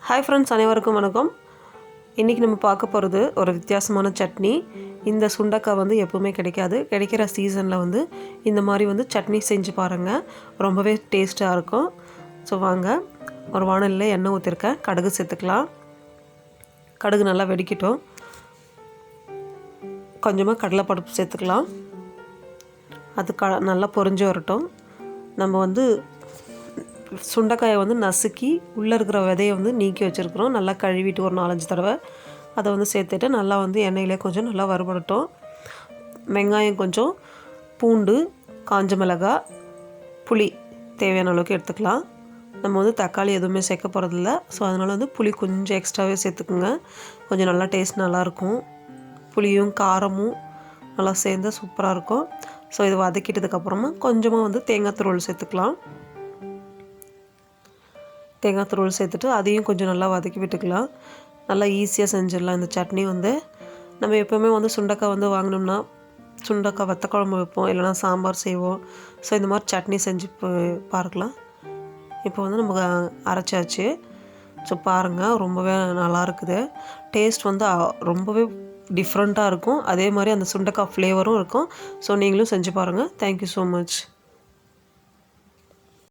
Hi friends, அனைவருக்கும் வணக்கம். இன்றைக்கி நம்ம பார்க்க போகிறது ஒரு வித்தியாசமான சட்னி. இந்த சுண்டக்காய் வந்து எப்போவுமே கிடைக்காது. கிடைக்கிற சீசனில் இந்த மாதிரி சட்னி செஞ்சு பாருங்கள், ரொம்பவே டேஸ்ட்டாக இருக்கும். ஸோ வாங்க, ஒரு வாணலியில் எண்ணெய் ஊற்றிருக்கேன். கடுகு சேர்த்துக்கலாம். கடுகு நல்லா வெடிக்கட்டும். கொஞ்சமாக கடலைப்பருப்பு சேர்த்துக்கலாம். அது நல்லா பொரிஞ்சு வரட்டும். நம்ம சுண்டைக்காயை நசுக்கி உள்ளே இருக்கிற விதையை நீக்கி வச்சுருக்குறோம். நல்லா கழுவிட்டு ஒரு 4-5 தடவை அதை சேர்த்துட்டு நல்லா எண்ணெயிலே கொஞ்சம் நல்லா வறுபடட்டும். வெங்காயம் கொஞ்சம், பூண்டு, காஞ்ச மிளகாய், புளி தேவையான அளவுக்கு எடுத்துக்கலாம். நம்ம தக்காளி எதுவுமே சேர்க்க போகிறதில்ல. ஸோ அதனால் புளி கொஞ்சம் எக்ஸ்ட்ராவே சேர்த்துக்குங்க. கொஞ்சம் நல்லா டேஸ்ட் நல்லாயிருக்கும். புளியும் காரமும் நல்லா சேர்ந்து சூப்பராக இருக்கும். ஸோ இது வதக்கிட்டதுக்கப்புறமா கொஞ்சமாக தேங்காய் துருவல் சேர்த்துக்கலாம். தேங்காய் துருவல் சேர்த்துட்டு அதையும் கொஞ்சம் நல்லா வதக்கி விட்டுக்கலாம். நல்லா ஈஸியாக செஞ்சிடலாம் இந்த சட்னி. நம்ம எப்போவுமே சுண்டைக்காய் வாங்கினோம்னா சுண்டைக்காய் வத்த குழம்பு வைப்போம், இல்லைனா சாம்பார் செய்வோம். ஸோ இந்த மாதிரி சட்னி செஞ்சு பார்க்கலாம். இப்போ நம்ம அரைச்சாச்சு. ஸோ பாருங்கள், ரொம்பவே நல்லா இருக்குது. டேஸ்ட் ரொம்பவே டிஃப்ரெண்ட்டாக இருக்கும். அதே மாதிரி அந்த சுண்டைக்காய் ஃப்ளேவரும் இருக்கும். ஸோ நீங்களும் செஞ்சு பாருங்கள். Thank you so much.